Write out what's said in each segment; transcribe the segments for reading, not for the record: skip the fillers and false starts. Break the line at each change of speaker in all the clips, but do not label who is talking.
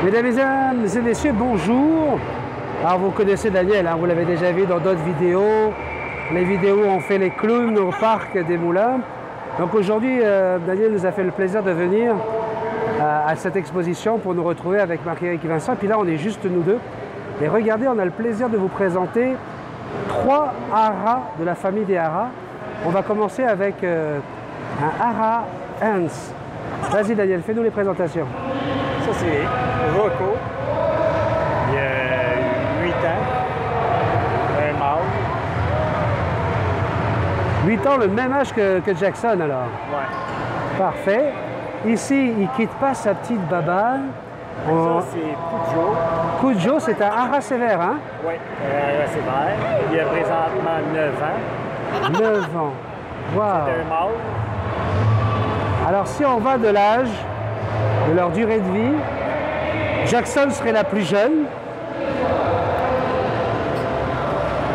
Mesdames et messieurs, bonjour. Alors vous connaissez Daniel, hein, vous l'avez déjà vu dans d'autres vidéos. Les vidéos où on fait les clowns au parc des Moulins. Donc aujourd'hui, Daniel nous a fait le plaisir de venir à cette exposition pour nous retrouver avec Marc-Éric Vincent. Puis là, on est juste nous deux. Et regardez, on a le plaisir de vous présenter 3 haras de la famille des haras. On va commencer avec un hara Hans. Vas-y Daniel, fais-nous les présentations.
Ça c'est Rocco, il a 8 ans, un mâle.
8 ans, le même âge que Jackson alors.
Ouais.
Parfait. Ici, il ne quitte pas sa petite babane.
Ça c'est Cujo.
Cujo, c'est un hara sévère, hein?
Oui, c'est vert. Il a présentement 9 ans.
9 ans. Wow.
C'est un mâle.
Alors si on va de l'âge, de leur durée de vie, Jackson serait la plus jeune.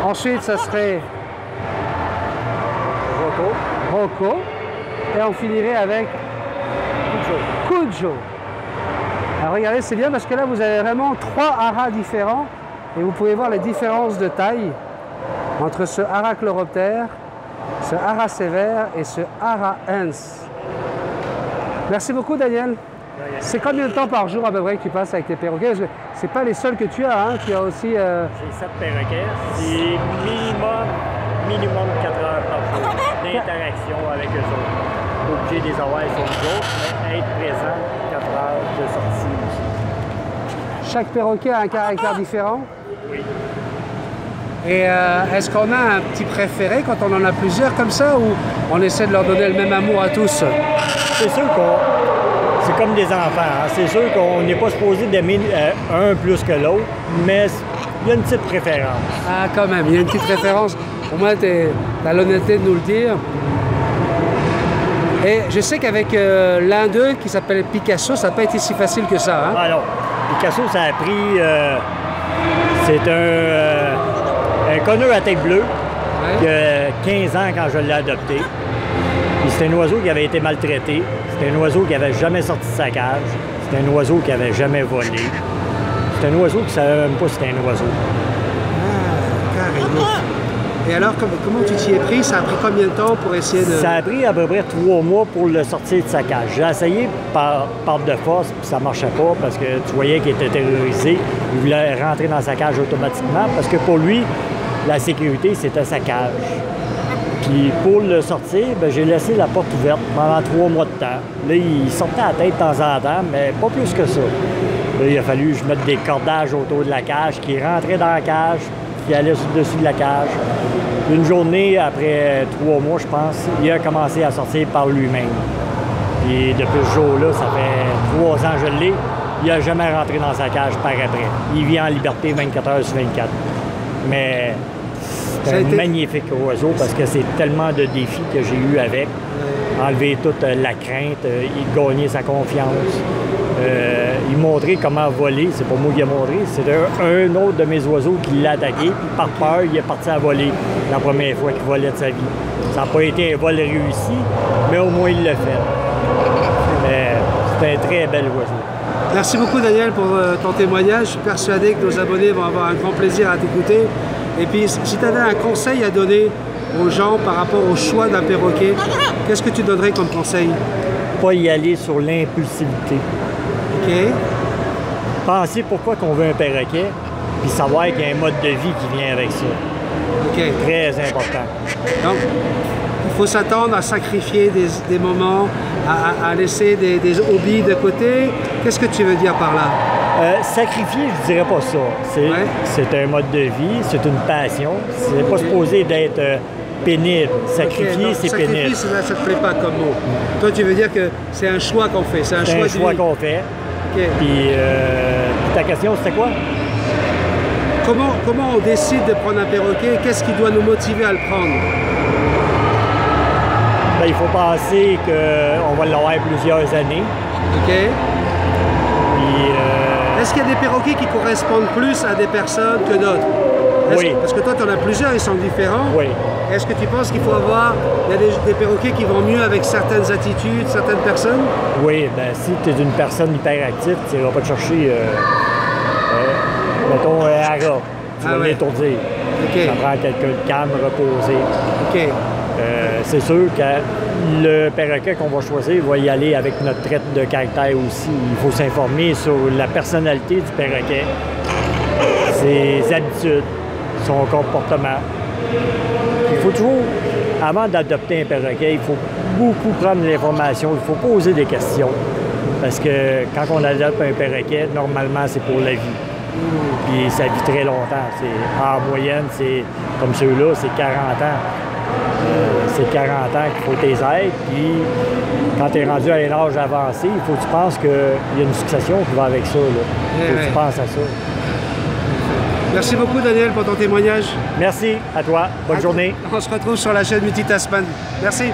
Ensuite, ça serait Rocco. Et on finirait avec Cujo. Alors regardez, c'est bien parce que là, vous avez vraiment 3 haras différents et vous pouvez voir les différences de taille entre ce hara chloroptère, ce hara sévère et ce hara Hans. Merci beaucoup, Daniel. C'est combien de temps par jour à peu près que tu passes avec tes perroquets? Parce que c'est pas les seuls que tu as, hein? Tu as aussi...
J'ai 7 perroquets. C'est minimum 4 heures par jour d'interaction avec eux autres. Pas obligé de les avoir sur les autres, mais être présent 4 heures de sortie aussi.
Chaque perroquet a un caractère différent?
Oui.
Et est-ce qu'on a un petit préféré quand on en a plusieurs comme ça, ou on essaie de leur donner le même amour à tous?
C'est sûr c'est comme des enfants. Hein? C'est sûr qu'on n'est pas supposé d'aimer un plus que l'autre, mais il y a une petite préférence.
Ah, quand même, il y a une petite préférence. Au moins, tu as l'honnêteté de nous le dire. Et je sais qu'avec l'un d'eux, qui s'appelle Picasso, ça n'a pas été si facile que ça. Hein?
Ah non. Picasso, ça a pris... c'est un conneur à tête bleue, qui a 15 ans quand je l'ai adopté. C'était un oiseau qui avait été maltraité. C'était un oiseau qui n'avait jamais sorti de sa cage. C'était un oiseau qui n'avait jamais volé. C'était un oiseau qui ne savait même pas si c'était un oiseau.
Ah, carrément. Et alors, comment tu t'y es pris? Ça a pris combien de temps pour essayer de...
Ça a pris à peu près 3 mois pour le sortir de sa cage. J'ai essayé par de force, puis ça ne marchait pas parce que tu voyais qu'il était terrorisé. Il voulait rentrer dans sa cage automatiquement parce que pour lui, la sécurité, c'était sa cage. Puis pour le sortir, j'ai laissé la porte ouverte pendant 3 mois de temps. Là, il sortait la tête de temps en temps, mais pas plus que ça. Là, il a fallu que je mette des cordages autour de la cage, qui rentrait dans la cage, qui allait sur-dessus de la cage. Une journée, après 3 mois, je pense, il a commencé à sortir par lui-même. Et depuis ce jour-là, ça fait 3 ans que je l'ai, il n'a jamais rentré dans sa cage par après. Il vit en liberté 24 heures sur 24. Mais... c'est un magnifique oiseau parce que c'est tellement de défis que j'ai eu avec. Enlever toute la crainte, il gagnait sa confiance. Il montrait comment voler, c'est pas moi qui ai montré, c'est un autre de mes oiseaux qui l'a attaqué, puis par peur, il est parti à voler la première fois qu'il volait de sa vie. Ça n'a pas été un vol réussi, mais au moins il l'a fait. C'est un très bel oiseau.
Merci beaucoup Daniel pour ton témoignage. Je suis persuadé que nos abonnés vont avoir un grand plaisir à t'écouter. Et puis, si tu avais un conseil à donner aux gens par rapport au choix d'un perroquet, qu'est-ce que tu donnerais comme conseil?
Pas y aller sur l'impulsivité.
OK.
Penser pourquoi qu'on veut un perroquet, puis savoir qu'il y a un mode de vie qui vient avec ça.
OK.
Très important.
Donc, il faut s'attendre à sacrifier des moments, à laisser des hobbies de côté. Qu'est-ce que tu veux dire par là?
Sacrifier, je dirais pas ça. C'est un mode de vie, c'est une passion. C'est pas supposé d'être pénible. Sacrifier, c'est pénible.
Sacrifier, ça te plaît pas comme mot. Toi, tu veux dire que c'est un choix qu'on fait. C'est un choix
qu'on fait.
Okay.
Puis ta question, c'était quoi?
Comment on décide de prendre un perroquet? Qu'est-ce qui doit nous motiver à le prendre?
Il faut penser qu'on va l'avoir plusieurs années.
OK.
Puis...
est-ce qu'il y a des perroquets qui correspondent plus à des personnes que d'autres?
Oui.
Parce que toi, tu en as plusieurs, ils sont différents.
Oui.
Est-ce que tu penses qu'il faut avoir des perroquets qui vont mieux avec certaines attitudes, certaines personnes?
Oui, ben si tu es une personne hyperactive, tu n'iras pas te chercher, mettons, un hara. Tu vas l'étourdir.
OK.
Ça prend quelqu'un de calme, reposé.
OK.
C'est sûr que le perroquet qu'on va choisir va y aller avec notre trait de caractère aussi. Il faut s'informer sur la personnalité du perroquet, ses habitudes, son comportement. Il faut toujours, avant d'adopter un perroquet, il faut beaucoup prendre l'information, il faut poser des questions. Parce que quand on adopte un perroquet, normalement, c'est pour la vie. Puis ça vit très longtemps. En moyenne, c'est comme ceux-là, c'est 40 ans. C'est 40 ans qu'il faut tes aides. Puis quand tu es rendu à un âge avancé, il faut que tu penses qu'il y a une succession qui va avec ça. Il faut que tu penses à ça.
Merci beaucoup, Daniel, pour ton témoignage.
Merci à toi. Bonne journée.
On se retrouve sur la chaîne Multitasman. Merci.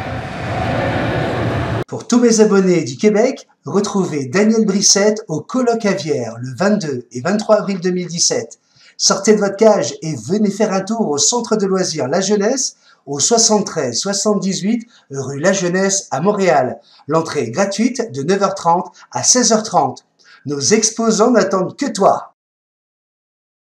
Pour tous mes abonnés du Québec, retrouvez Daniel Brissette au Colloque Aviaire le 22 et 23 avril 2017. Sortez de votre cage et venez faire un tour au centre de loisirs La Jeunesse, au 73 78 rue La Jeunesse à Montréal. L'entrée est gratuite de 9h30 à 16h30. Nos exposants n'attendent que toi.